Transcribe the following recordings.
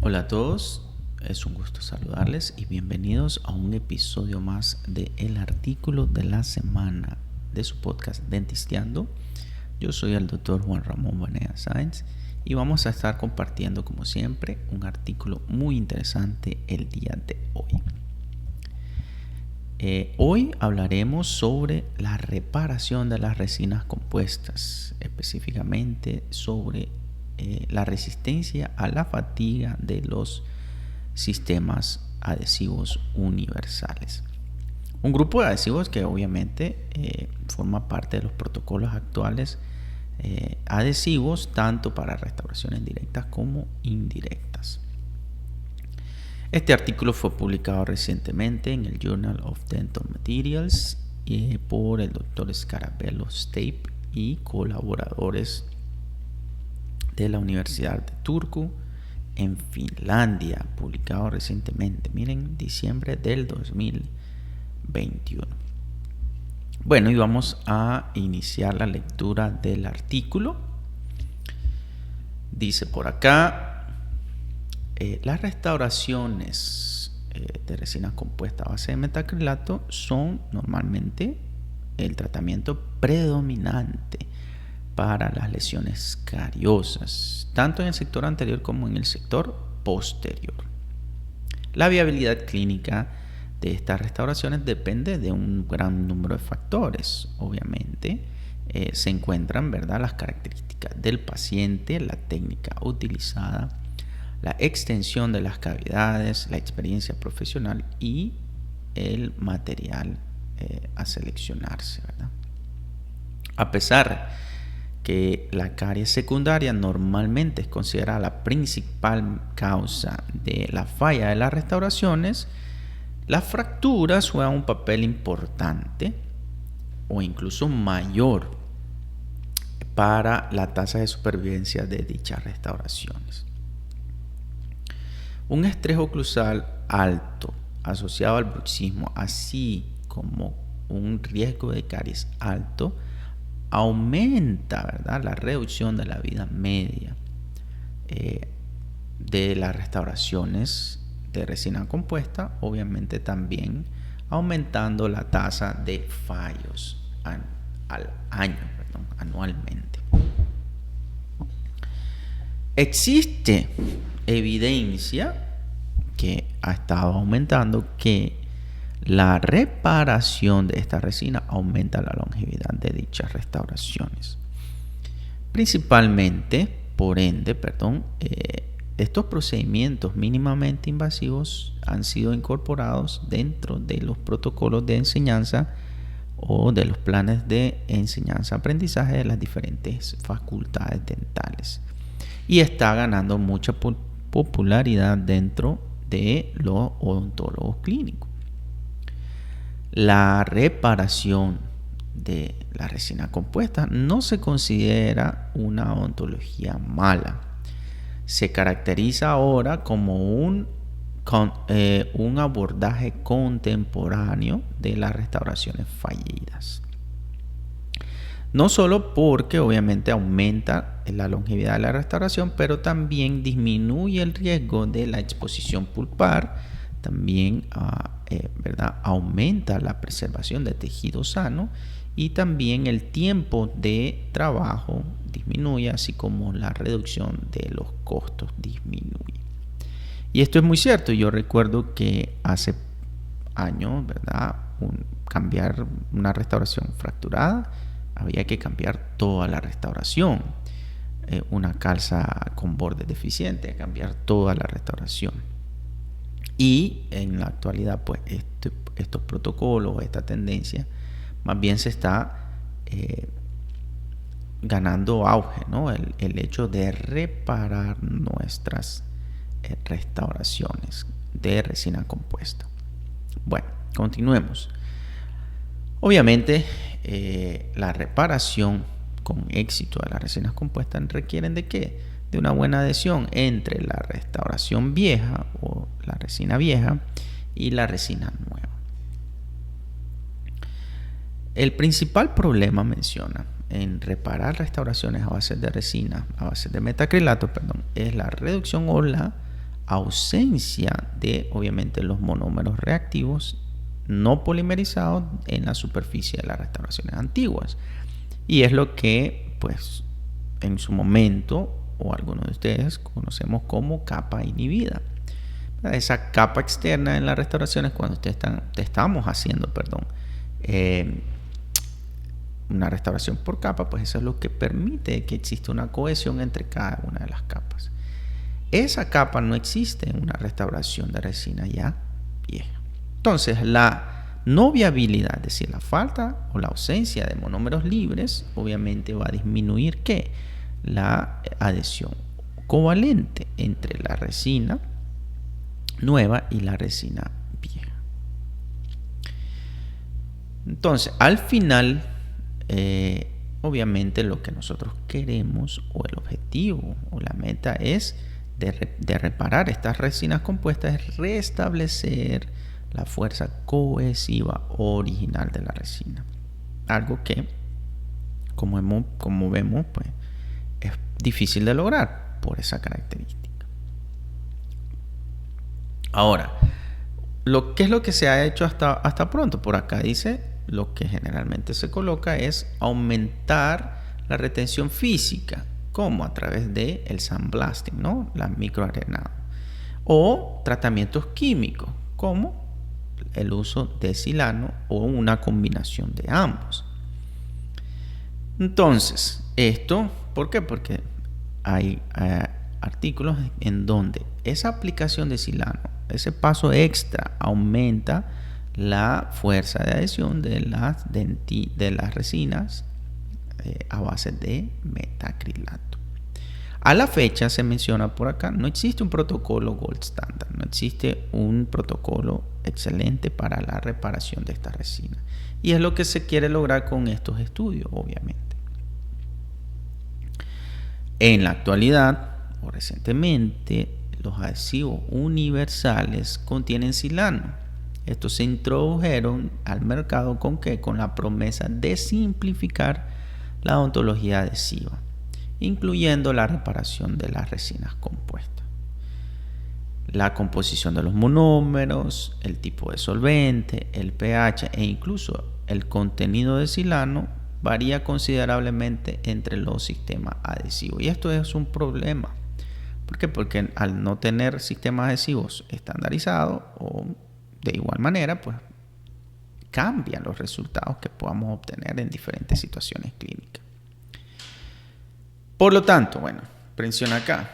Hola a todos, es un gusto saludarles y bienvenidos a un episodio más de El Artículo de la Semana de su podcast Dentisteando. Yo soy el doctor Juan Ramón Vanega Sáenz y vamos a estar compartiendo como siempre un artículo muy interesante el día de hoy. Hoy hablaremos sobre la reparación de las resinas compuestas, específicamente sobre la resistencia a la fatiga de los sistemas adhesivos universales. Un grupo de adhesivos que obviamente forma parte de los protocolos actuales adhesivos tanto para restauraciones directas como indirectas. Este artículo fue publicado recientemente en el Journal of Dental Materials por el Dr. Scarabello Stape y colaboradores de la Universidad de Turku en Finlandia, publicado recientemente, miren, diciembre del 2021. Bueno, y vamos a iniciar la lectura del artículo. Dice por acá: las restauraciones de resinas compuestas a base de metacrilato son normalmente el tratamiento predominante para las lesiones cariosas, tanto en el sector anterior como en el sector posterior. La viabilidad clínica de estas restauraciones depende de un gran número de factores. Obviamente, se encuentran, ¿verdad?, las características del paciente, la técnica utilizada, la extensión de las cavidades, la experiencia profesional y el material a seleccionarse, ¿verdad? A pesar que la caries secundaria normalmente es considerada la principal causa de la falla de las restauraciones, las fracturas juegan un papel importante o incluso mayor para la tasa de supervivencia de dichas restauraciones. Un estrés oclusal alto asociado al bruxismo, así como un riesgo de caries alto, aumenta, ¿verdad?, la reducción de la vida media de las restauraciones de resina compuesta, obviamente también aumentando la tasa de fallos anualmente. Existe evidencia que ha estado aumentando que la reparación de esta resina aumenta la longevidad de dichas restauraciones. Principalmente, por ende, estos procedimientos mínimamente invasivos han sido incorporados dentro de los protocolos de enseñanza o de los planes de enseñanza-aprendizaje de las diferentes facultades dentales y está ganando mucha popularidad dentro de los odontólogos clínicos. La reparación de la resina compuesta no se considera una odontología mala. Se caracteriza ahora como un abordaje contemporáneo de las restauraciones fallidas. No solo porque obviamente aumenta la longevidad de la restauración, pero también disminuye el riesgo de la exposición pulpar, también aumenta la preservación de tejido sano y también el tiempo de trabajo disminuye, así como la reducción de los costos disminuye. Y esto es muy cierto. Yo recuerdo que hace años, cambiar una restauración fracturada, había que cambiar toda la restauración. Una calza con borde deficiente, cambiar toda la restauración. Y en la actualidad, pues estos protocolos, esta tendencia, más bien se está ganando auge, ¿no? El hecho de reparar nuestras restauraciones de resina compuesta. Bueno, continuemos. Obviamente, la reparación con éxito de las resinas compuestas requieren ¿de qué? De una buena adhesión entre la restauración vieja o la resina vieja y la resina nueva. El principal problema, menciona, en reparar restauraciones a base de resina, a base de metacrilato, es la reducción o la ausencia de, obviamente, los monómeros reactivos no polimerizados en la superficie de las restauraciones antiguas. Y es lo que, pues, en su momento, o algunos de ustedes conocemos como capa inhibida. Esa capa externa en las restauraciones, cuando estamos haciendo, una restauración por capa, pues eso es lo que permite que exista una cohesión entre cada una de las capas. Esa capa no existe en una restauración de resina ya vieja. Entonces, la no viabilidad, es decir, la falta o la ausencia de monómeros libres, obviamente va a disminuir ¿qué? La adhesión covalente entre la resina nueva y la resina vieja. Entonces, al final, obviamente lo que nosotros queremos, o el objetivo o la meta es de reparar estas resinas compuestas, es restablecer la fuerza cohesiva original de la resina. Algo que, como vemos, pues, es difícil de lograr por esa característica. Ahora, ¿qué es lo que se ha hecho hasta pronto? Por acá dice, lo que generalmente se coloca es aumentar la retención física, como a través del sandblasting, ¿no? La microarenado. O tratamientos químicos, como el uso de silano o una combinación de ambos. Entonces, esto, ¿por qué? Porque hay artículos en donde esa aplicación de silano, ese paso extra, aumenta la fuerza de adhesión de las resinas a base de metacrilato. A la fecha, se menciona por acá, no existe un protocolo gold standard, no existe un protocolo excelente para la reparación de esta resina. Y es lo que se quiere lograr con estos estudios, obviamente. En la actualidad, o recientemente, los adhesivos universales contienen silano. Estos se introdujeron al mercado ¿con qué? Con la promesa de simplificar la odontología adhesiva, incluyendo la reparación de las resinas compuestas. La composición de los monómeros, el tipo de solvente, el pH e incluso el contenido de silano varía considerablemente entre los sistemas adhesivos. Y esto es un problema. ¿Por qué? Porque al no tener sistemas adhesivos estandarizados o de igual manera, pues cambian los resultados que podamos obtener en diferentes situaciones clínicas. Por lo tanto, bueno, menciona acá,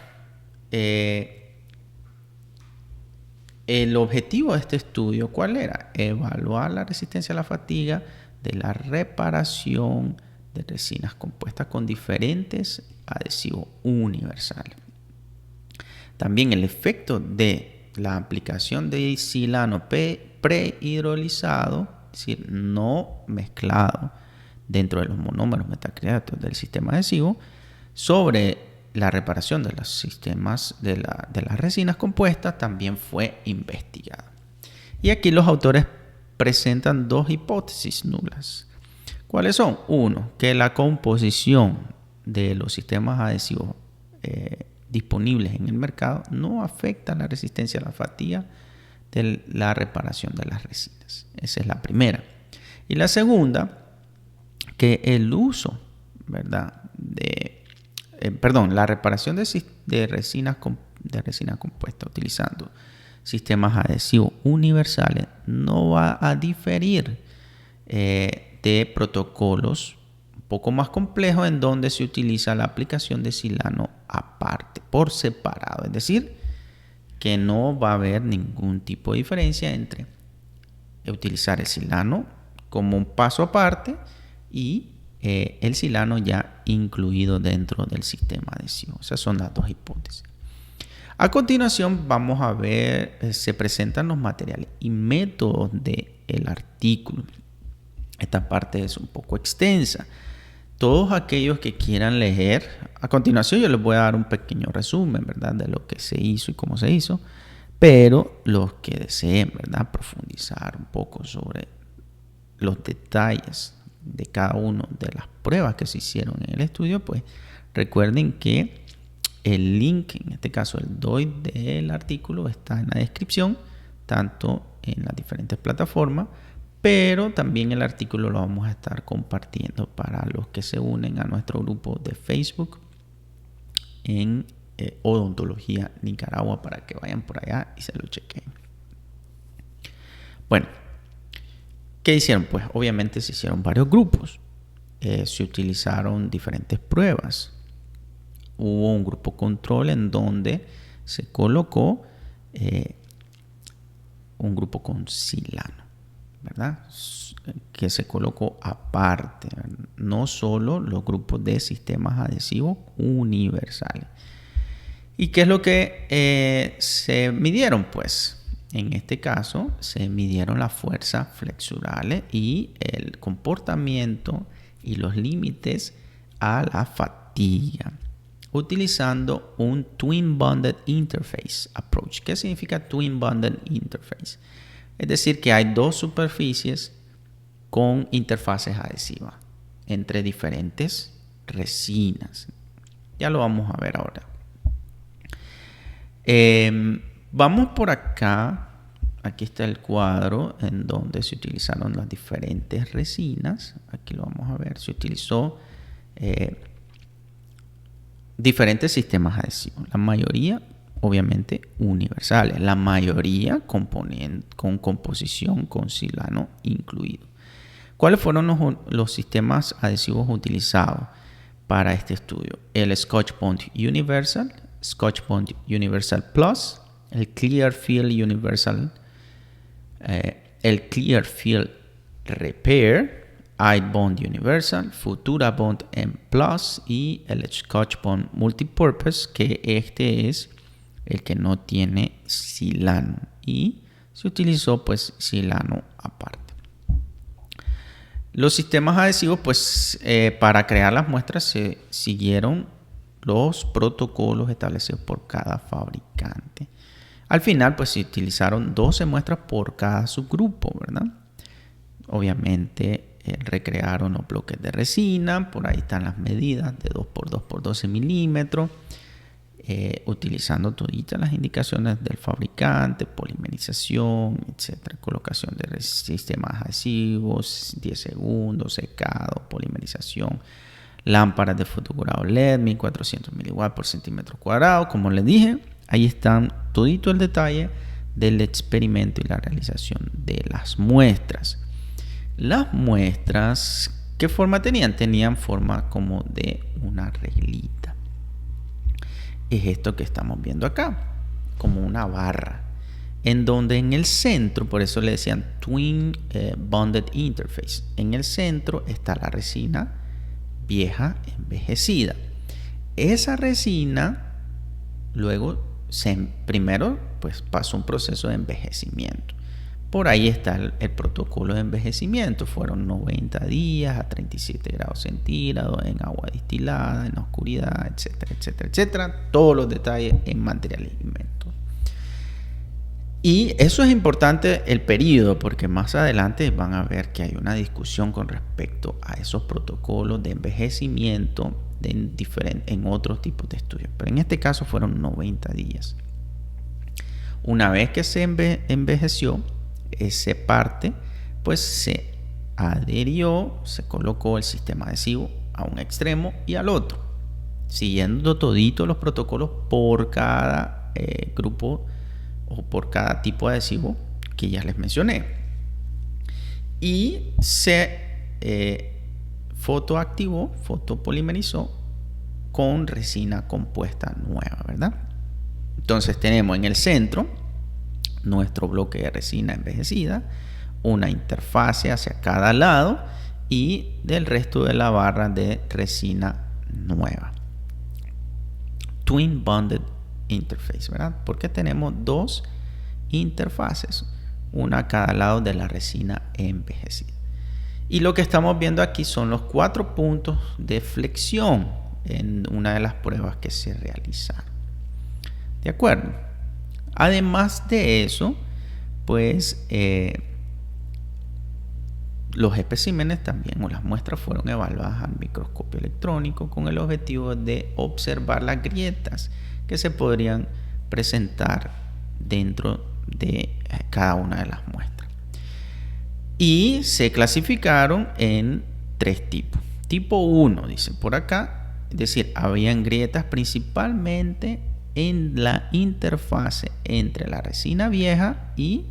el objetivo de este estudio, ¿cuál era? Evaluar la resistencia a la fatiga de la reparación de resinas compuestas con diferentes adhesivos universales. También el efecto de la aplicación de silano prehidrolizado, es decir, no mezclado dentro de los monómeros metacrilatos del sistema adhesivo, sobre la reparación de los sistemas de las resinas compuestas también fue investigado. Y aquí los autores presentan dos hipótesis nulas. ¿Cuáles son? Uno, que la composición de los sistemas adhesivos disponibles en el mercado no afecta la resistencia a la fatiga de la reparación de las resinas. Esa es la primera. Y la segunda, que el uso, ¿verdad?, la reparación de resinas compuestas utilizando sistemas adhesivos universales no va a diferir de protocolos un poco más complejos en donde se utiliza la aplicación de silano aparte, por separado. Es decir, que no va a haber ningún tipo de diferencia entre utilizar el silano como un paso aparte y el silano ya incluido dentro del sistema adhesivo. Esas son las dos hipótesis. A continuación vamos a ver, se presentan los materiales y métodos del artículo. Esta parte es un poco extensa. Todos aquellos que quieran leer, a continuación yo les voy a dar un pequeño resumen, ¿verdad?, de lo que se hizo y cómo se hizo, pero los que deseen, ¿verdad?, profundizar un poco sobre los detalles de cada una de las pruebas que se hicieron en el estudio, pues recuerden que El link, en este caso el DOI del artículo, está en la descripción, tanto en las diferentes plataformas, pero también el artículo lo vamos a estar compartiendo para los que se unen a nuestro grupo de Facebook en Odontología Nicaragua, para que vayan por allá y se lo chequen. Bueno, ¿qué hicieron? Pues obviamente se hicieron varios grupos, se utilizaron diferentes pruebas. Hubo un grupo control en donde se colocó un grupo con silano, ¿verdad? Que se colocó aparte, ¿verdad? No solo los grupos de sistemas adhesivos universales. ¿Y qué es lo que se midieron? Pues en este caso se midieron las fuerzas flexurales y el comportamiento y los límites a la fatiga, utilizando un Twin Bonded Interface Approach. ¿Qué significa Twin Bonded Interface? Es decir, que hay dos superficies con interfaces adhesivas entre diferentes resinas. Ya lo vamos a ver ahora. Vamos por acá. Aquí está el cuadro en donde se utilizaron las diferentes resinas. Aquí lo vamos a ver. Se utilizó diferentes sistemas adhesivos. La mayoría, obviamente, universales. La mayoría con composición con silano incluido. ¿Cuáles fueron los sistemas adhesivos utilizados para este estudio? El Scotch Bond Universal, Scotch Bond Universal Plus, el Clearfield Universal, el Clearfield Repair, iBond Universal, Futura Bond M Plus y el Scotch Bond Multipurpose, que este es el que no tiene silano y se utilizó pues silano aparte. Los sistemas adhesivos, pues para crear las muestras se siguieron los protocolos establecidos por cada fabricante. Al final, pues se utilizaron 12 muestras por cada subgrupo, ¿verdad? Obviamente recrearon los bloques de resina, por ahí están las medidas de 2x2 por 12 milímetros, utilizando toditas las indicaciones del fabricante, polimerización, etcétera, colocación de sistemas adhesivos, 10 segundos, secado, polimerización, lámparas de fotografía LED, 1400 miliwatts por centímetro cuadrado. Como les dije, ahí están todito el detalle del experimento y la realización de las muestras. Las muestras, ¿qué forma tenían? Tenían forma como de una reglita. Es esto que estamos viendo acá, como una barra, en donde en el centro, por eso le decían Twin Bonded Interface, en el centro está la resina vieja envejecida. Esa resina luego primero pues pasó un proceso de envejecimiento. Por ahí está el protocolo de envejecimiento. Fueron 90 días a 37 grados centígrados en agua destilada, en la oscuridad, etcétera, etcétera, etcétera. Todos los detalles en materiales y métodos. Y eso es importante, el periodo, porque más adelante van a ver que hay una discusión con respecto a esos protocolos de envejecimiento en otros tipos de estudios. Pero en este caso fueron 90 días. Una vez que se envejeció, esa parte, pues se adherió, se colocó el sistema adhesivo a un extremo y al otro, siguiendo todito los protocolos por cada grupo o por cada tipo de adhesivo que ya les mencioné. Y se fotoactivó, fotopolimerizó con resina compuesta nueva, ¿verdad? Entonces tenemos en el centro nuestro bloque de resina envejecida, una interfase hacia cada lado y del resto de la barra de resina nueva. Twin Bonded Interface, ¿verdad? Porque tenemos dos interfaces, una a cada lado de la resina envejecida. Y lo que estamos viendo aquí son los 4 puntos de flexión en una de las pruebas que se realizaron. ¿De acuerdo? Además de eso, pues los especímenes también, o las muestras, fueron evaluadas al microscopio electrónico con el objetivo de observar las grietas que se podrían presentar dentro de cada una de las muestras. Y se clasificaron en 3 tipos. Tipo 1, dice por acá, es decir, habían grietas principalmente en la interfase entre la resina vieja y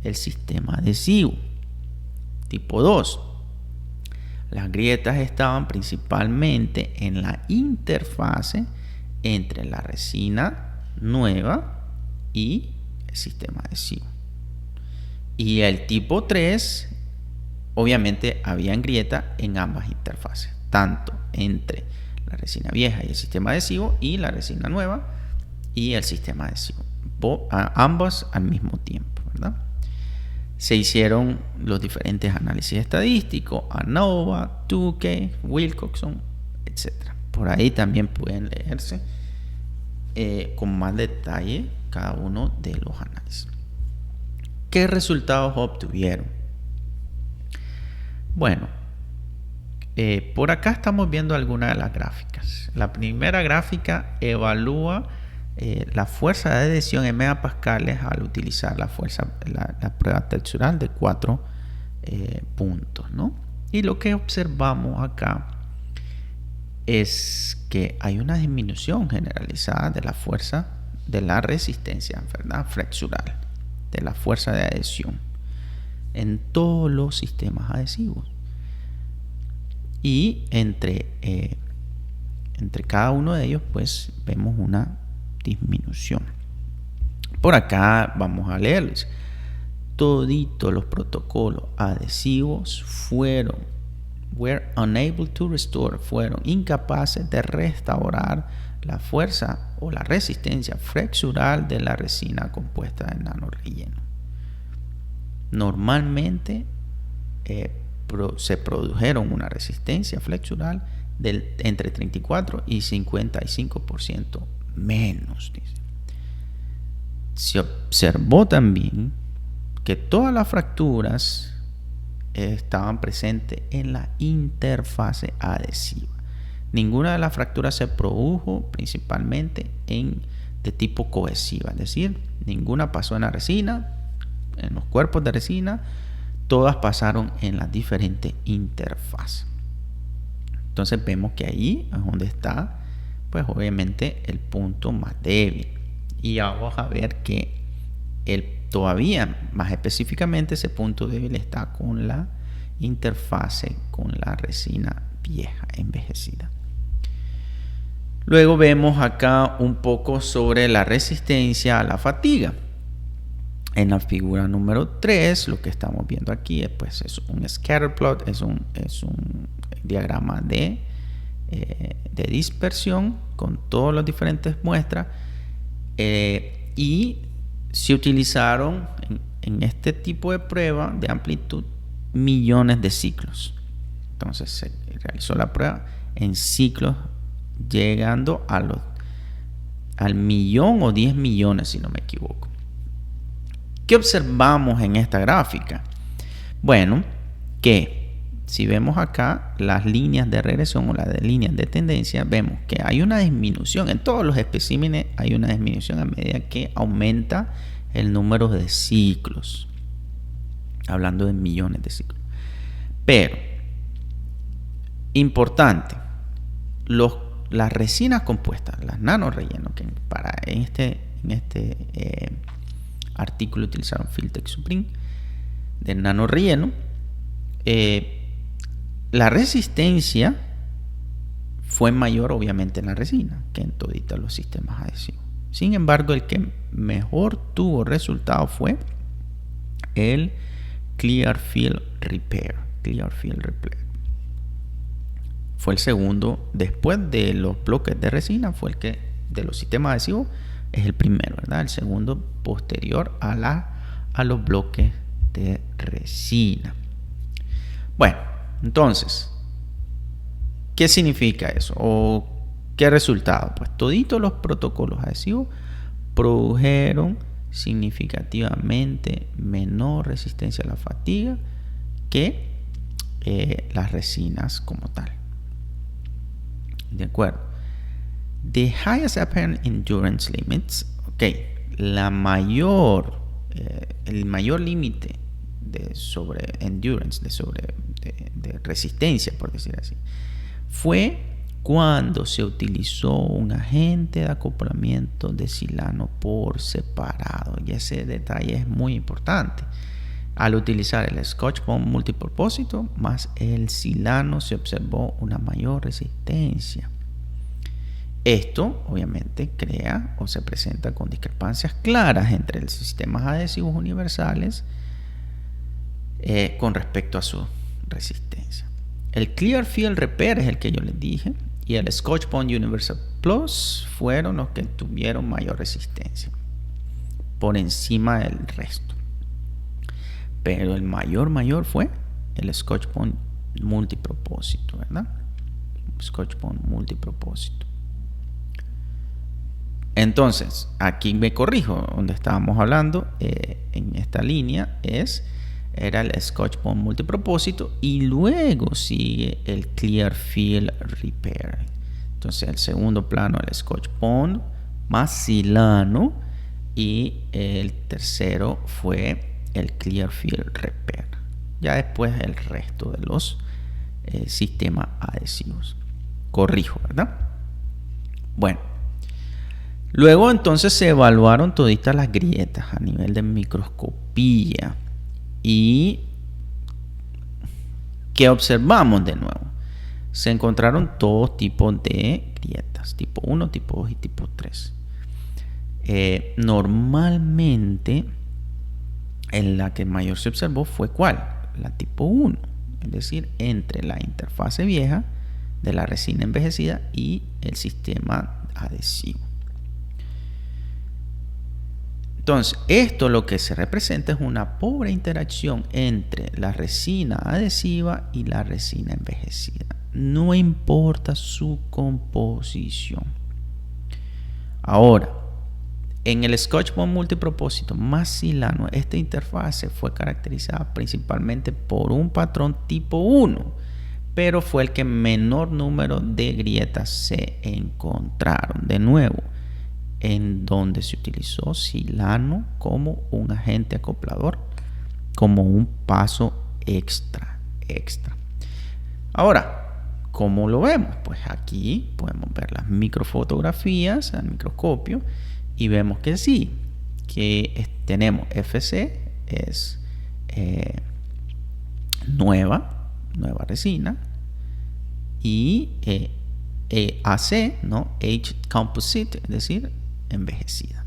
el sistema adhesivo. Tipo 2, las grietas estaban principalmente en la interfase entre la resina nueva y el sistema adhesivo. Y el tipo 3, obviamente habían grietas en ambas interfaces, tanto entre la resina vieja y el sistema adhesivo y la resina nueva y el sistema adhesivo, ambos al mismo tiempo, ¿verdad? Se hicieron los diferentes análisis estadísticos, ANOVA, Tukey, Wilcoxon, etc. Por ahí también pueden leerse con más detalle cada uno de los análisis. ¿Qué resultados obtuvieron? Bueno, por acá estamos viendo algunas de las gráficas. La primera gráfica evalúa la fuerza de adhesión en megapascales al utilizar la prueba textural de 4 puntos, ¿no? Y lo que observamos acá es que hay una disminución generalizada de la fuerza de la resistencia, ¿verdad?, flexural, de la fuerza de adhesión en todos los sistemas adhesivos. Y entre cada uno de ellos, pues vemos una disminución. Por acá vamos a leerles. Toditos los protocolos adhesivos fueron incapaces de restaurar la fuerza o la resistencia flexural de la resina compuesta de nanorelleno. Normalmente se produjeron una resistencia flexural entre 34 y 55% menos, dice. Se observó también que todas las fracturas estaban presentes en la interfase adhesiva. Ninguna de las fracturas se produjo principalmente de tipo cohesiva, es decir, ninguna pasó en la resina, en los cuerpos de resina, todas pasaron en las diferentes interfaces. Entonces vemos que ahí es donde está, pues obviamente, el punto más débil. Y vamos a ver que todavía más específicamente ese punto débil está con la interfase con la resina vieja envejecida. Luego vemos acá un poco sobre la resistencia a la fatiga. En la figura número 3, lo que estamos viendo aquí pues, es un scatter plot, es un diagrama de dispersión con todas las diferentes muestras, y se utilizaron en este tipo de prueba de amplitud millones de ciclos. Entonces se realizó la prueba en ciclos llegando al millón o 10 millones, si no me equivoco. ¿Qué observamos en esta gráfica? Bueno, que si vemos acá las líneas de regresión o las líneas de tendencia, vemos que hay una disminución. En todos los especímenes hay una disminución a medida que aumenta el número de ciclos. Hablando de millones de ciclos. Pero, importante, las resinas compuestas, las nanorellenos, que en este artículo utilizaron Filtek Supreme de nanorelleno, la resistencia fue mayor obviamente en la resina que en toditos los sistemas adhesivos. Sin embargo, el que mejor tuvo resultado fue el Clear Field Repair. Fue el segundo, después de los bloques de resina, fue el que de los sistemas adhesivos es el primero, ¿verdad? El segundo posterior a los bloques de resina. Bueno, entonces, ¿qué significa eso? ¿O qué resultado? Pues toditos los protocolos adhesivos produjeron significativamente menor resistencia a la fatiga que las resinas como tal. De acuerdo. The highest apparent endurance limits, el mayor límite sobre endurance, de resistencia, por decir así, fue cuando se utilizó un agente de acoplamiento de silano por separado. Y ese detalle es muy importante. Al utilizar el Scotch Bond multipropósito más el silano, se observó una mayor resistencia. Esto obviamente crea o se presenta con discrepancias claras entre los sistemas adhesivos universales con respecto a su resistencia. El Clear Field Repair es el que yo les dije, y el Scotch Bond Universal Plus fueron los que tuvieron mayor resistencia por encima del resto. Pero el mayor fue el Scotch Bond multipropósito, ¿verdad? Scotch Bond multipropósito. Entonces, aquí me corrijo, donde estábamos hablando en esta línea era el Scotch Bond multipropósito y luego sigue el Clear Field Repair. Entonces, el segundo plano, el Scotch Bond más silano, y el tercero fue el Clear Field Repair. Ya después el resto de los sistemas adhesivos. Corrijo, ¿verdad? Bueno. Luego entonces se evaluaron toditas las grietas a nivel de microscopía. ¿Y qué observamos de nuevo? Se encontraron todos tipos de grietas, tipo 1, tipo 2 y tipo 3. Normalmente, en la que mayor se observó fue ¿cuál? La tipo 1, es decir, entre la interfase vieja de la resina envejecida y el sistema adhesivo. Entonces, esto lo que se representa es una pobre interacción entre la resina adhesiva y la resina envejecida. No importa su composición. Ahora, en el Scotch Bond multipropósito más silano, esta interfase fue caracterizada principalmente por un patrón tipo 1, pero fue el que menor número de grietas se encontraron. De nuevo, en donde se utilizó silano como un agente acoplador, como un paso extra. Ahora, ¿cómo lo vemos? Pues aquí podemos ver las microfotografías al microscopio y vemos que sí, que tenemos FC, es nueva resina, y AC, ¿no? Age Composite, es decir, envejecida.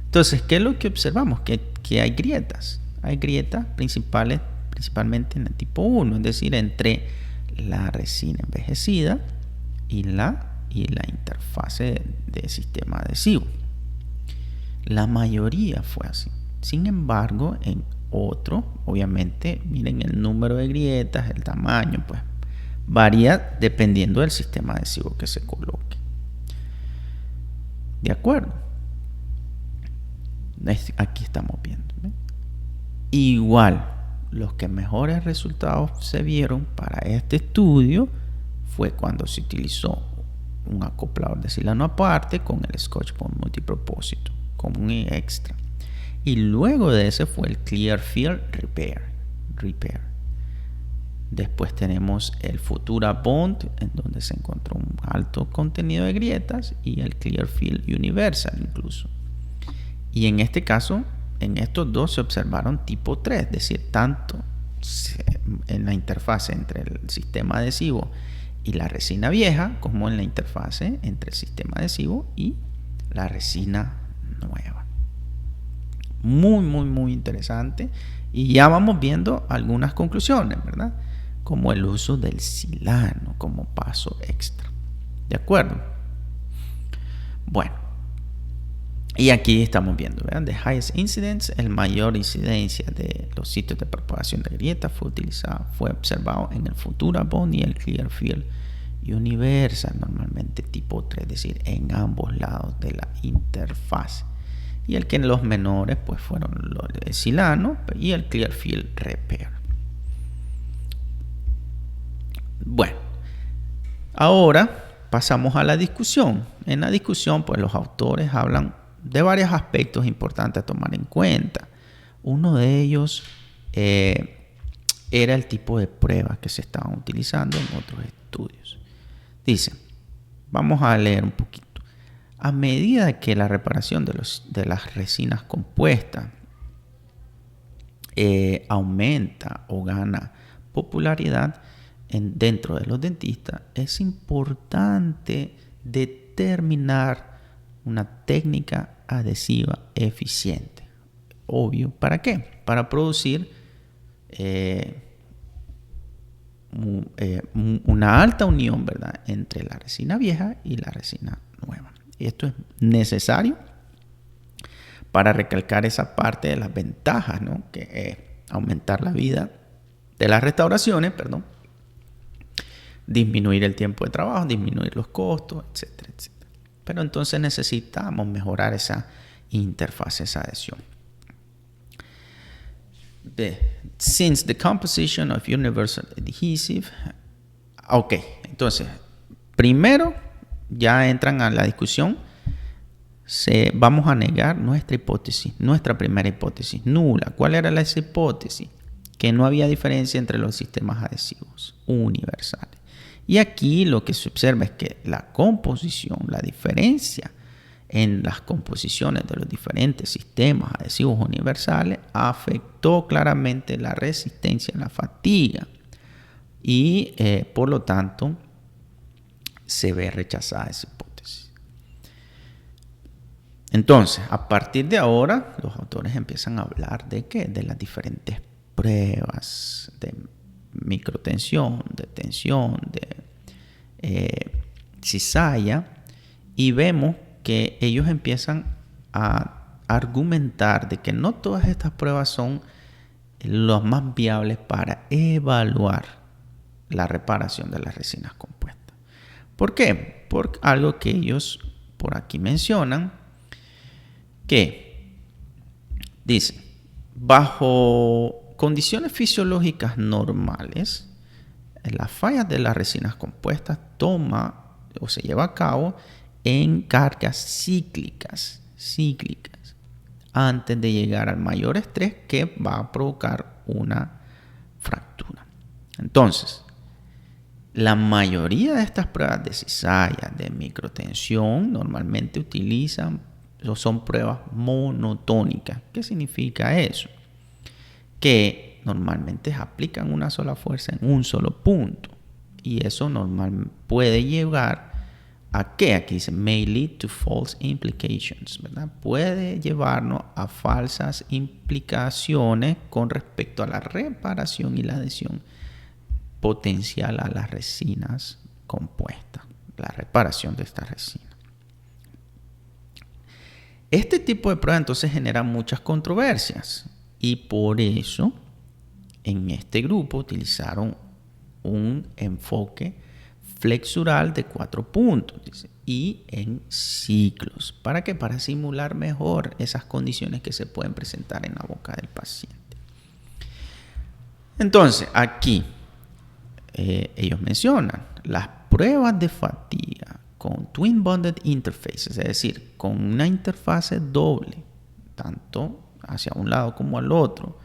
Entonces, ¿qué es lo que observamos? Que hay grietas. Hay grietas principalmente en el tipo 1, es decir, entre la resina envejecida y la interfase de sistema adhesivo. La mayoría fue así. Sin embargo, en otro, obviamente, miren el número de grietas, el tamaño, pues varía dependiendo del sistema adhesivo que se coloque. ¿De acuerdo? Aquí estamos viendo, ¿ven? Igual, los que mejores resultados se vieron para este estudio fue cuando se utilizó un acoplador de silano aparte con el Scotch Bond multipropósito como un extra, y luego de ese fue el Clear Field Repair. Después tenemos el Futura Bond, en donde se encontró un alto contenido de grietas, y el Clear Field Universal incluso. Y en este caso, en estos dos se observaron tipo 3, es decir, tanto en la interfase entre el sistema adhesivo y la resina vieja, como en la interfase entre el sistema adhesivo y la resina nueva. Muy interesante. Y ya vamos viendo algunas conclusiones, ¿verdad? Como el uso del silano como paso extra. ¿De acuerdo? Bueno, y aquí estamos viendo, ¿verdad? The highest incidence, el mayor incidencia de los sitios de propagación de grietas fue observado en el Futura Bond y el Clear Field Universal, normalmente tipo 3, es decir, en ambos lados de la interfaz. Y el que en los menores pues fueron el silano y el Clear Field Repair. Bueno, ahora pasamos a la discusión. En la discusión, pues los autores hablan de varios aspectos importantes a tomar en cuenta. Uno de ellos era el tipo de pruebas que se estaban utilizando en otros estudios. Dicen, vamos a leer un poquito. A medida que la reparación de las resinas compuestas aumenta o gana popularidad dentro de los dentistas, es importante determinar una técnica adhesiva eficiente. Obvio, ¿para qué? Para producir una alta unión, ¿verdad?, entre la resina vieja y la resina nueva. Y esto es necesario para recalcar esa parte de las ventajas, ¿no?, que es aumentar la vida de las restauraciones, disminuir el tiempo de trabajo, disminuir los costos, etcétera, etcétera. Pero entonces necesitamos mejorar esa interfaz, esa adhesión. Since the composition of universal adhesive. Ok, entonces, primero ya entran a la discusión. Vamos a negar nuestra hipótesis, nuestra primera hipótesis nula. ¿Cuál era esa hipótesis? Que no había diferencia entre los sistemas adhesivos universales. Y aquí lo que se observa es que la composición, la diferencia en las composiciones de los diferentes sistemas adhesivos universales afectó claramente la resistencia a la fatiga y por lo tanto se ve rechazada esa hipótesis. Entonces, a partir de ahora, los autores empiezan a hablar de ¿qué? De las diferentes pruebas de microtensión, de tensión, de cizalla, y vemos que ellos empiezan a argumentar de que no todas estas pruebas son las más viables para evaluar la reparación de las resinas compuestas. ¿Por qué? Por algo que ellos por aquí mencionan, que dice, bajo condiciones fisiológicas normales, las fallas de las resinas compuestas se lleva a cabo en cargas cíclicas antes de llegar al mayor estrés que va a provocar una fractura. Entonces, la mayoría de estas pruebas de cizalla, de microtensión, normalmente son pruebas monotónicas. ¿Qué significa eso? Que normalmente aplican una sola fuerza en un solo punto. Y eso puede llevar ¿a qué? Aquí dice, may lead to false implications, ¿verdad? Puede llevarnos a falsas implicaciones con respecto a la reparación y la adhesión potencial a las resinas compuestas, la reparación de esta resina. Este tipo de prueba entonces genera muchas controversias y por eso en este grupo utilizaron un enfoque flexural de 4 puntos, dice, y en ciclos. ¿Para qué? Para simular mejor esas condiciones que se pueden presentar en la boca del paciente. Entonces, aquí ellos mencionan las pruebas de fatiga con Twin Bonded Interfaces, es decir, con una interfase doble, tanto hacia un lado como al otro,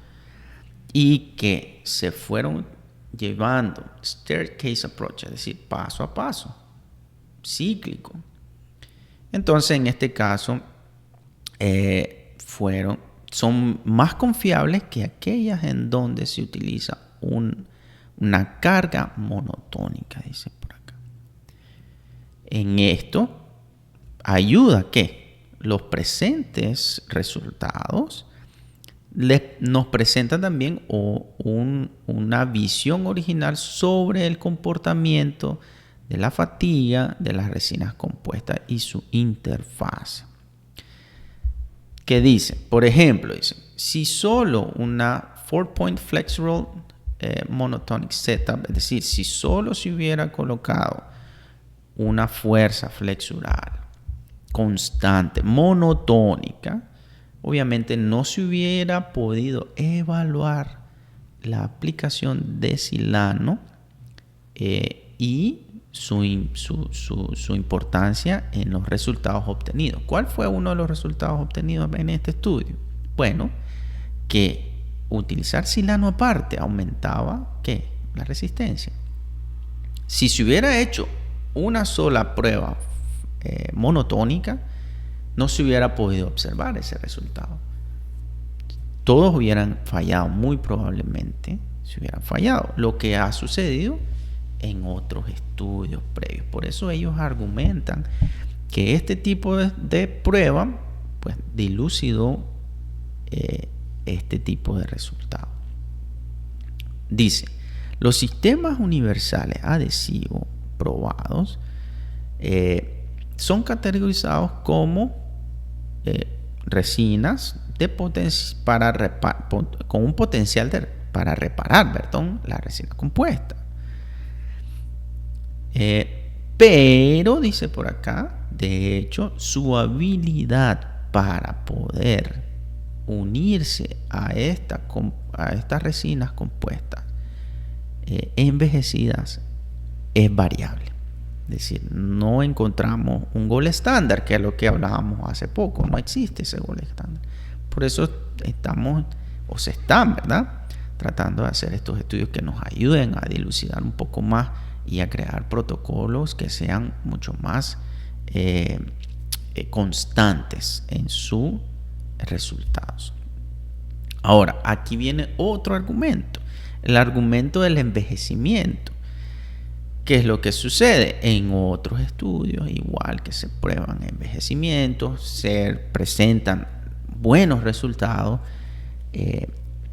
y que se fueron llevando staircase approach, es decir, paso a paso, cíclico. Entonces, en este caso, son más confiables que aquellas en donde se utiliza una carga monotónica, dice por acá. En esto ayuda que los presentes resultados nos presenta también una visión original sobre el comportamiento de la fatiga de las resinas compuestas y su interfaz. ¿Qué dice? Por ejemplo, dice, si solo una 4-point flexural monotonic setup, es decir, si solo se hubiera colocado una fuerza flexural constante, monotónica, obviamente no se hubiera podido evaluar la aplicación de silano y su importancia en los resultados obtenidos. ¿Cuál fue uno de los resultados obtenidos en este estudio? Bueno, que utilizar silano aparte aumentaba ¿qué? La resistencia. Si se hubiera hecho una sola prueba monotónica, no se hubiera podido observar ese resultado. Todos hubieran fallado, muy probablemente se hubieran fallado, lo que ha sucedido en otros estudios previos. Por eso ellos argumentan que este tipo de prueba pues dilucidó este tipo de resultado. Dice, los sistemas universales adhesivos probados son categorizados como resinas con un potencial para reparar, la resina compuesta. Pero, dice por acá, de hecho, su habilidad para poder unirse a estas resinas compuestas envejecidas es variable. Es decir, no encontramos un gold estándar, que es lo que hablábamos hace poco. No existe ese gold estándar. Por eso se están, ¿verdad?, tratando de hacer estos estudios que nos ayuden a dilucidar un poco más y a crear protocolos que sean mucho más constantes en sus resultados. Ahora, aquí viene otro argumento, el argumento del envejecimiento. ¿Qué es lo que sucede? En otros estudios, igual que se prueban envejecimientos, se presentan buenos resultados,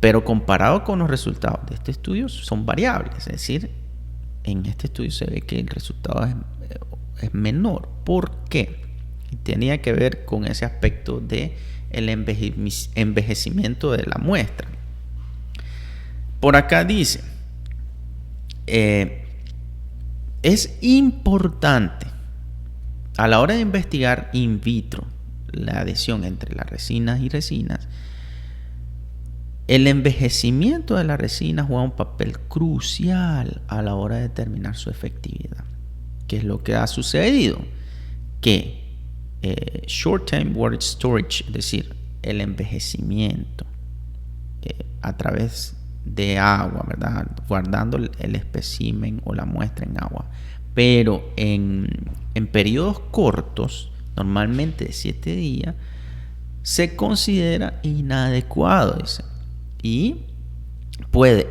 pero comparado con los resultados de este estudio son variables. Es decir, en este estudio se ve que el resultado es menor. ¿Por qué? Y tenía que ver con ese aspecto de el envejecimiento de la muestra. Por acá dice, es importante a la hora de investigar in vitro la adhesión entre las resinas y resinas. El envejecimiento de la resina juega un papel crucial a la hora de determinar su efectividad. ¿Qué es lo que ha sucedido? Que short-term water storage, es decir, el envejecimiento a través de agua, ¿verdad?, guardando el espécimen o la muestra en agua, pero en periodos cortos, normalmente de 7 días, se considera inadecuado, dice, y puede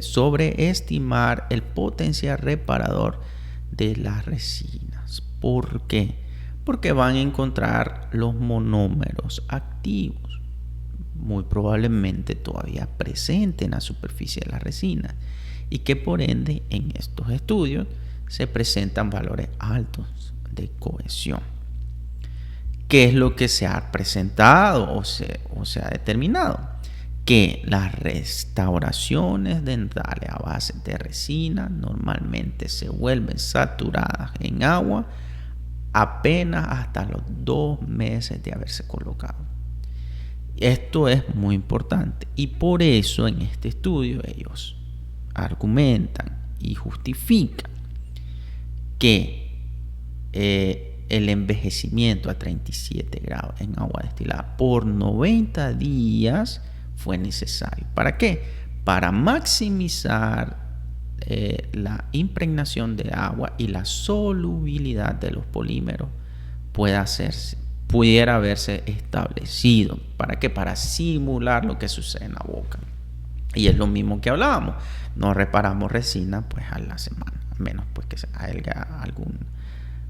sobreestimar el potencial reparador de las resinas. ¿Por qué? Porque van a encontrar los monómeros activos, muy probablemente todavía presentes en la superficie de la resina, y que por ende en estos estudios se presentan valores altos de cohesión. ¿Qué es lo que se ha presentado o se ha determinado? Que las restauraciones dentales a base de resina normalmente se vuelven saturadas en agua apenas hasta los 2 meses de haberse colocado. Esto es muy importante y por eso en este estudio ellos argumentan y justifican que el envejecimiento a 37 grados en agua destilada por 90 días fue necesario. ¿Para qué? Para maximizar la impregnación de agua y la solubilidad de los polímeros pudiera haberse establecido. ¿Para qué? Para simular lo que sucede en la boca. Y es lo mismo que hablábamos. No reparamos resina pues a la semana, a menos pues que haya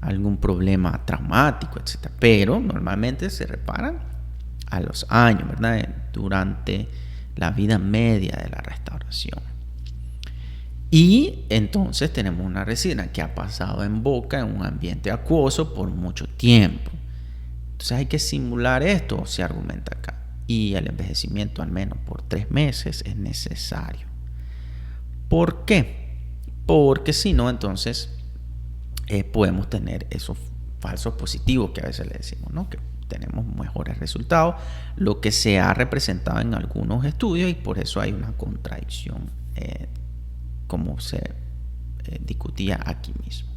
algún problema traumático, etc. Pero normalmente se reparan a los años, ¿verdad?, durante la vida media de la restauración. Y entonces tenemos una resina que ha pasado en boca en un ambiente acuoso por mucho tiempo. Entonces hay que simular esto, se argumenta acá. Y el envejecimiento al menos por 3 meses es necesario. ¿Por qué? Porque si no, entonces podemos tener esos falsos positivos que a veces le decimos, ¿no?, que tenemos mejores resultados, lo que se ha representado en algunos estudios, y por eso hay una contradicción como se discutía aquí mismo.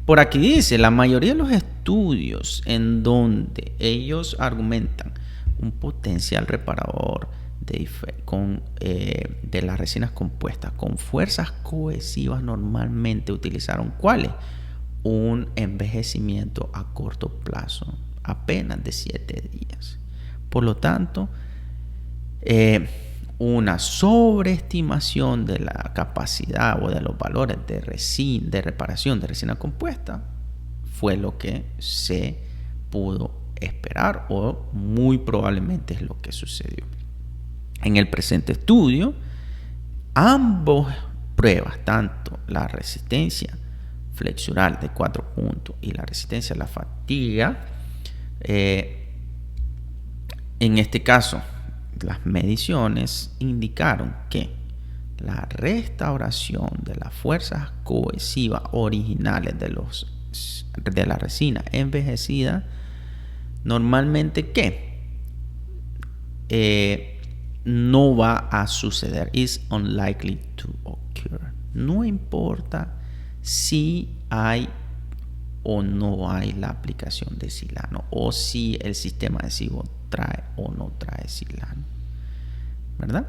Por aquí dice, la mayoría de los estudios en donde ellos argumentan un potencial reparador de las resinas compuestas con fuerzas cohesivas normalmente utilizaron ¿cuáles? Un envejecimiento a corto plazo, apenas de 7 días. Por lo tanto, una sobreestimación de la capacidad o de los valores de reparación de resina compuesta fue lo que se pudo esperar o muy probablemente es lo que sucedió. En el presente estudio, ambas pruebas, tanto la resistencia flexural de 4 puntos y la resistencia a la fatiga, en este caso, las mediciones indicaron que la restauración de las fuerzas cohesivas originales de la resina envejecida normalmente no va a suceder, is unlikely to occur. No importa si hay o no hay la aplicación de silano o si el sistema adhesivo trae o no trae silano, ¿verdad?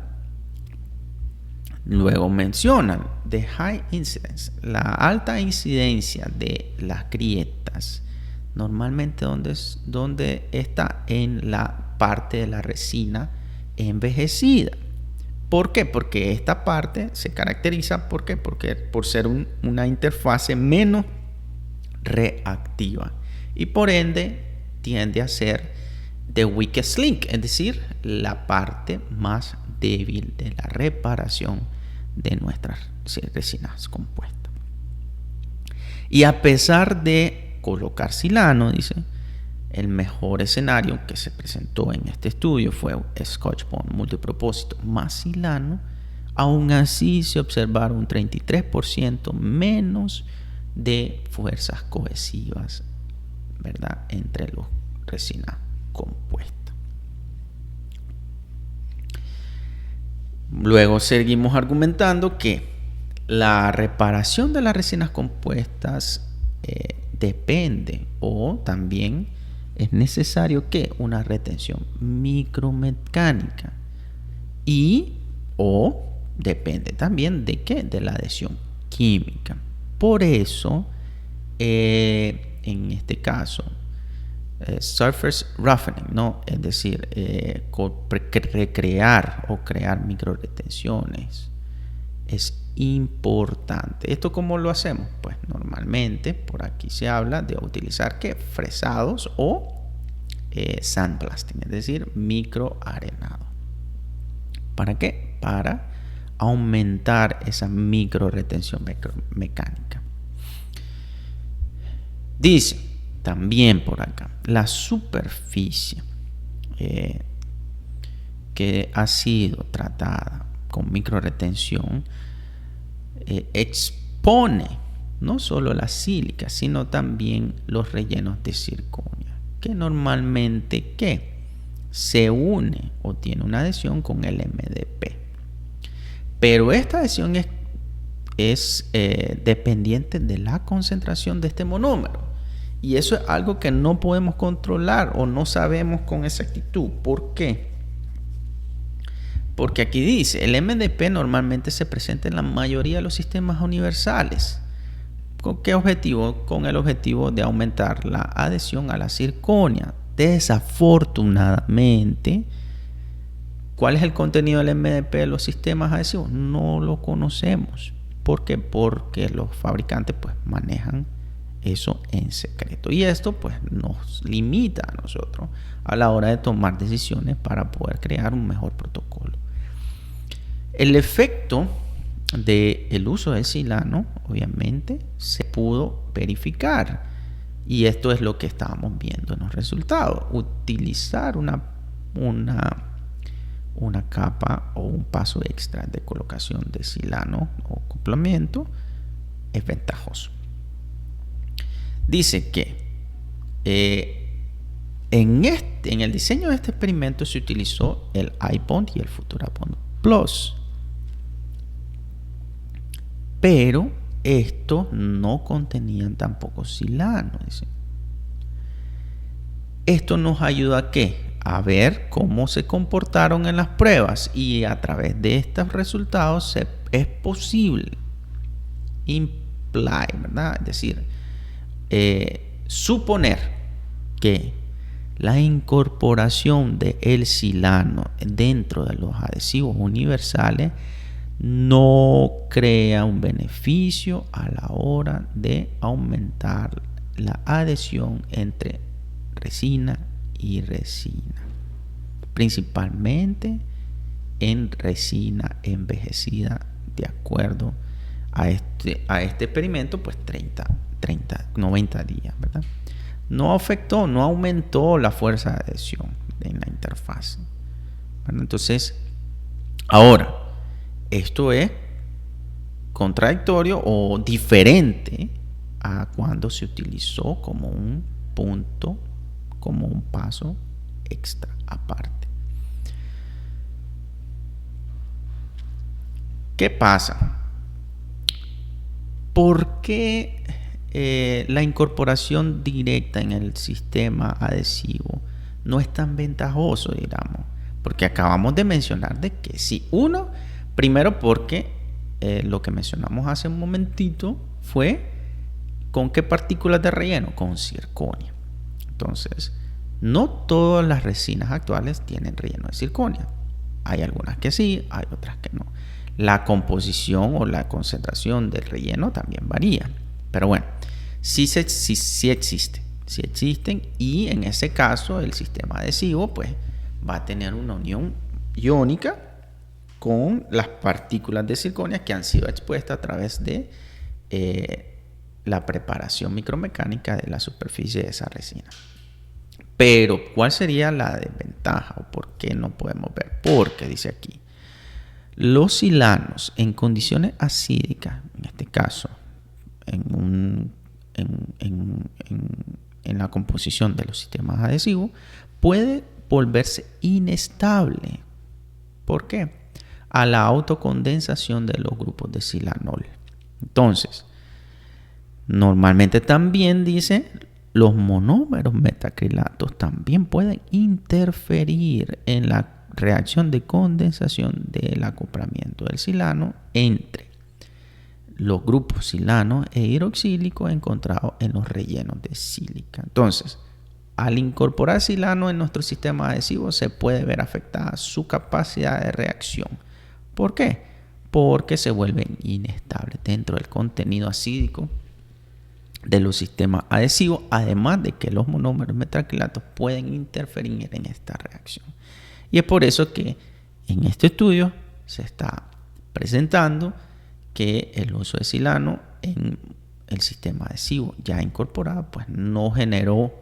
Luego mencionan the high incidence, la alta incidencia de las grietas, normalmente donde está en la parte de la resina envejecida. ¿Por qué? Porque esta parte se caracteriza porque por ser una interfase menos reactiva y por ende tiende a ser the weakest link, es decir, la parte más débil de la reparación de nuestras resinas compuestas. Y a pesar de colocar silano, dice, el mejor escenario que se presentó en este estudio fue Scotch Bond multipropósito más silano. Aún así se observaron un 33% menos de fuerzas cohesivas, ¿verdad?, entre los resinas compuestas. Luego seguimos argumentando que la reparación de las resinas compuestas depende o también es necesario que una retención micromecánica y o depende también de qué, de la adhesión química. Por eso en este caso surface roughening, ¿no? Es decir, recrear o crear microretenciones es importante. ¿Esto cómo lo hacemos? Pues normalmente por aquí se habla de utilizar ¿qué? Fresados o sandblasting, es decir, microarenado. ¿Para qué? Para aumentar esa microretención mecánica. Dice también por acá, la superficie que ha sido tratada con microretención expone no solo la sílica, sino también los rellenos de zirconia, que normalmente se une o tiene una adhesión con el MDP. Pero esta adhesión es dependiente de la concentración de este monómero. Y eso es algo que no podemos controlar o no sabemos con exactitud. ¿Por qué? Porque aquí dice, el MDP normalmente se presenta en la mayoría de los sistemas universales. ¿Con qué objetivo? Con el objetivo de aumentar la adhesión a la zirconia. Desafortunadamente, ¿cuál es el contenido del MDP de los sistemas adhesivos? No lo conocemos. ¿Por qué? Porque los fabricantes pues manejan eso en secreto, y esto pues nos limita a nosotros a la hora de tomar decisiones para poder crear un mejor protocolo. El efecto del uso del silano obviamente se pudo verificar, y esto es lo que estábamos viendo en los resultados. Utilizar una capa o un paso extra de colocación de silano o acoplamiento es ventajoso. Dice que en el diseño de este experimento se utilizó el iBond y el Futura Bond Plus. pero estos no contenían tampoco silano. Dice. Esto nos ayuda ¿a qué? A ver cómo se comportaron en las pruebas, y a través de estos resultados es posible ¿verdad? Es decir, suponer que la incorporación del silano dentro de los adhesivos universales no crea un beneficio a la hora de aumentar la adhesión entre resina y resina, principalmente en resina envejecida, de acuerdo a este experimento, pues 90 días, ¿verdad? No afectó, no aumentó la fuerza de adhesión en la interfaz, ¿verdad? Entonces, ahora, esto es contradictorio o diferente a cuando se utilizó como un punto, como un paso extra aparte. ¿Qué pasa? ¿Por qué la incorporación directa en el sistema adhesivo no es tan ventajoso, digamos? Porque acabamos de mencionar de que sí. Primero porque lo que mencionamos hace un momentito fue con qué partículas de relleno, con circonia. Entonces, no todas las resinas actuales tienen relleno de circonia. Hay algunas que sí, hay otras que no. La composición o la concentración del relleno también varía. Pero bueno, sí existen, y en ese caso el sistema adhesivo pues va a tener una unión iónica con las partículas de circonia que han sido expuestas a través de la preparación micromecánica de la superficie de esa resina. Pero, ¿cuál sería la desventaja o por qué no podemos ver? Porque dice aquí, los silanos en condiciones acídicas, en este caso, en la composición de los sistemas adhesivos, puede volverse inestable. ¿Por qué? A la autocondensación de los grupos de silanol. Entonces, normalmente también dice, los monómeros metacrilatos también pueden interferir en la reacción de condensación del acoplamiento del silano entre los grupos silano e hidroxílico encontrados en los rellenos de sílica. Entonces, al incorporar silano en nuestro sistema adhesivo, se puede ver afectada su capacidad de reacción. ¿Por qué? Porque se vuelven inestables dentro del contenido acídico de los sistemas adhesivos, además de que los monómeros metacrilatos pueden interferir en esta reacción. Y es por eso que en este estudio se está presentando que el uso de silano en el sistema adhesivo ya incorporado pues no generó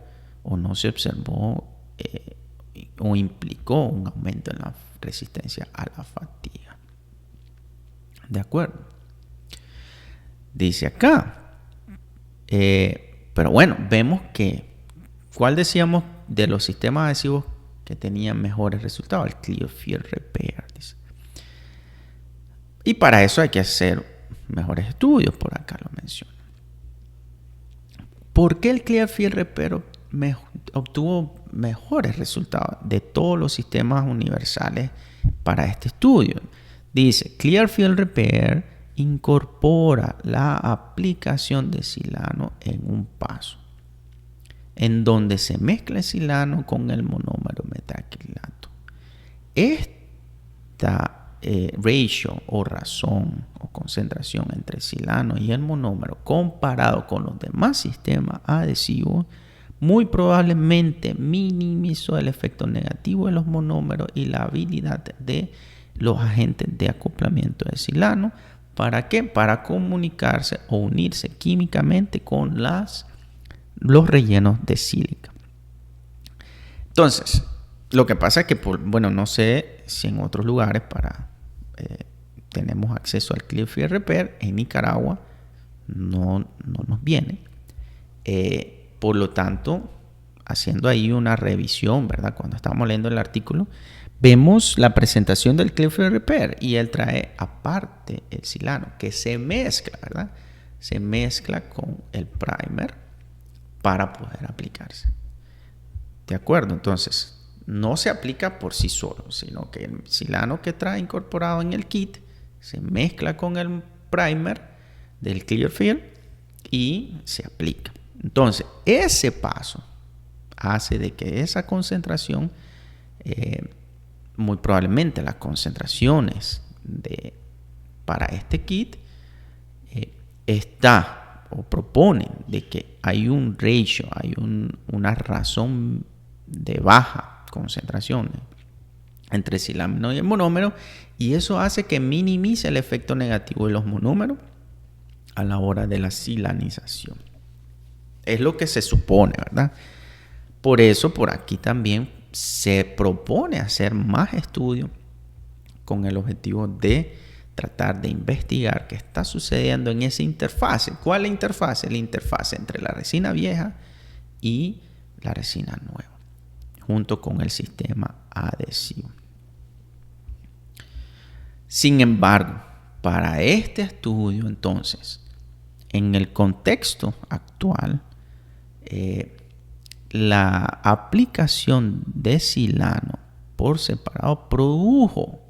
o no se observó o implicó un aumento en la resistencia a la fatiga. ¿De acuerdo? Dice acá. Pero bueno, vemos que, ¿cuál decíamos de los sistemas adhesivos que tenían mejores resultados? El Clear Field Repair. Dice. Y para eso hay que hacer mejores estudios, por acá lo menciono. ¿Por qué el Clear Field Repair obtuvo mejores resultados de todos los sistemas universales para este estudio? Dice, Clear Field Repair incorpora la aplicación de silano en un paso, en donde se mezcla el silano con el monómero metacrilato. Esta ratio o razón o concentración entre el silano y el monómero comparado con los demás sistemas adhesivos muy probablemente minimizó el efecto negativo de los monómeros y la habilidad de los agentes de acoplamiento de silano. ¿Para qué? Para comunicarse o unirse químicamente con los rellenos de sílica. Entonces, lo que pasa es que, no sé si en otros lugares tenemos acceso al Clear Field Repair. En Nicaragua no nos viene. Por lo tanto, haciendo ahí una revisión, ¿verdad? Cuando estábamos leyendo el artículo, vemos la presentación del Clearfield Repair y él trae aparte el silano que se mezcla, ¿verdad? Se mezcla con el primer para poder aplicarse. ¿De acuerdo? Entonces, no se aplica por sí solo, sino que el silano que trae incorporado en el kit se mezcla con el primer del Clearfield y se aplica. Entonces, ese paso hace de que esa concentración, muy probablemente las concentraciones para este kit está o proponen de que hay un ratio, hay una razón de baja concentración entre silámino y el monómero, y eso hace que minimice el efecto negativo de los monómeros a la hora de la silanización. Es lo que se supone, ¿verdad? Por eso, por aquí también se propone hacer más estudios con el objetivo de tratar de investigar qué está sucediendo en esa interfase. ¿Cuál es la interfase? La interfase entre la resina vieja y la resina nueva, junto con el sistema adhesivo. Sin embargo, para este estudio, entonces, en el contexto actual, la aplicación de silano por separado produjo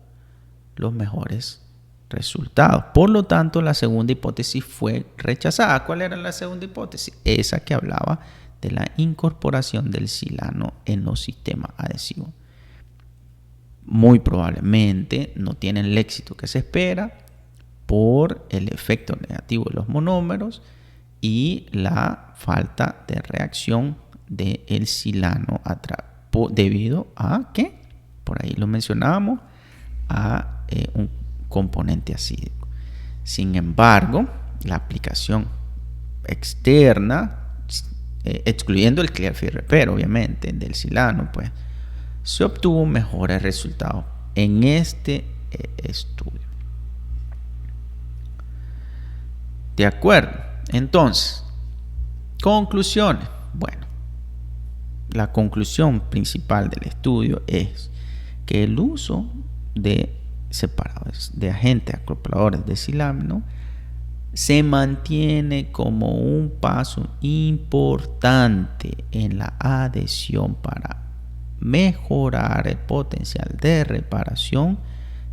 los mejores resultados. Por lo tanto, la segunda hipótesis fue rechazada. ¿Cuál era la segunda hipótesis? Esa que hablaba de la incorporación del silano en los sistemas adhesivos. Muy probablemente no tienen el éxito que se espera por el efecto negativo de los monómeros y la falta de reacción del silano debido a que, por ahí lo mencionábamos, a un componente acídico. Sin embargo, la aplicación externa, excluyendo el Clearfield Repair, obviamente, del silano, pues se obtuvo mejores resultados en este estudio. De acuerdo. Entonces, conclusiones. Bueno, la conclusión principal del estudio es que el uso de separadores de agentes acopladores de silámino se mantiene como un paso importante en la adhesión para mejorar el potencial de reparación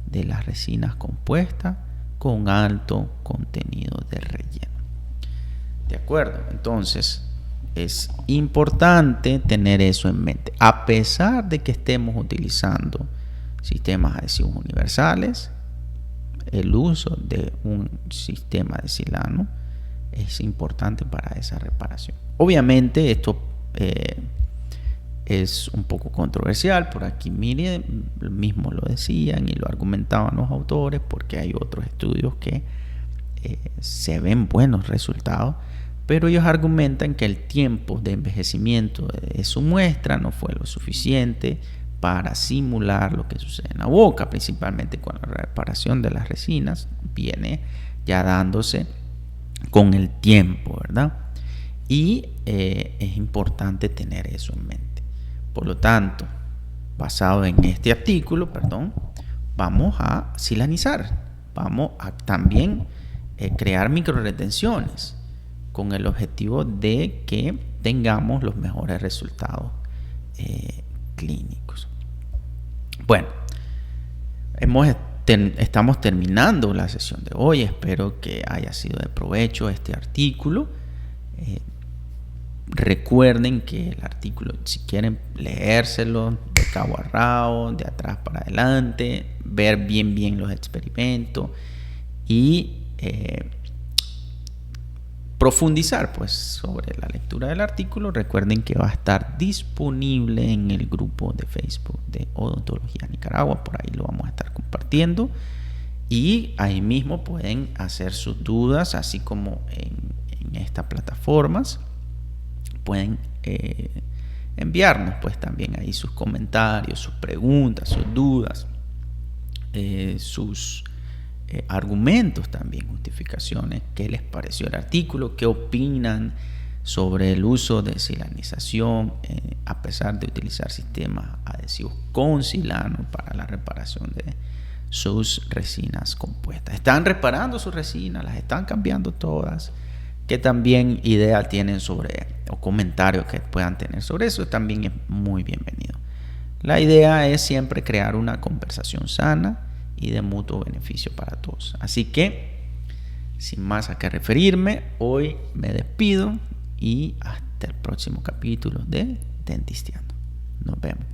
de las resinas compuestas con alto contenido de relleno. ¿De acuerdo? Entonces, es importante tener eso en mente. A pesar de que estemos utilizando sistemas adhesivos universales, el uso de un sistema de silano es importante para esa reparación. Obviamente, esto es un poco controversial. Por aquí, mire, mismo lo decían y lo argumentaban los autores, porque hay otros estudios que se ven buenos resultados, pero ellos argumentan que el tiempo de envejecimiento de su muestra no fue lo suficiente para simular lo que sucede en la boca, principalmente cuando la reparación de las resinas viene ya dándose con el tiempo, ¿verdad? Y es importante tener eso en mente. Por lo tanto, basado en este artículo, vamos a silanizar, vamos a también crear microretenciones con el objetivo de que tengamos los mejores resultados clínicos. Bueno, estamos terminando la sesión de hoy. Espero que haya sido de provecho este artículo. Recuerden que el artículo, si quieren leérselo de cabo a rabo, de atrás para adelante, ver bien los experimentos y profundizar pues sobre la lectura del artículo, recuerden que va a estar disponible en el grupo de Facebook de Odontología Nicaragua. Por ahí lo vamos a estar compartiendo y ahí mismo pueden hacer sus dudas, así como en estas plataformas pueden enviarnos pues también ahí sus comentarios, sus preguntas, sus dudas, sus argumentos también, justificaciones, qué les pareció el artículo, qué opinan sobre el uso de silanización a pesar de utilizar sistemas adhesivos con silano para la reparación de sus resinas compuestas. Están reparando sus resinas, las están cambiando todas. Que también ideas tienen sobre, o comentarios que puedan tener sobre eso, también es muy bienvenido. La idea es siempre crear una conversación sana y de mutuo beneficio para todos. Así que, sin más a qué referirme, hoy me despido y hasta el próximo capítulo de Dentisteando. Nos vemos.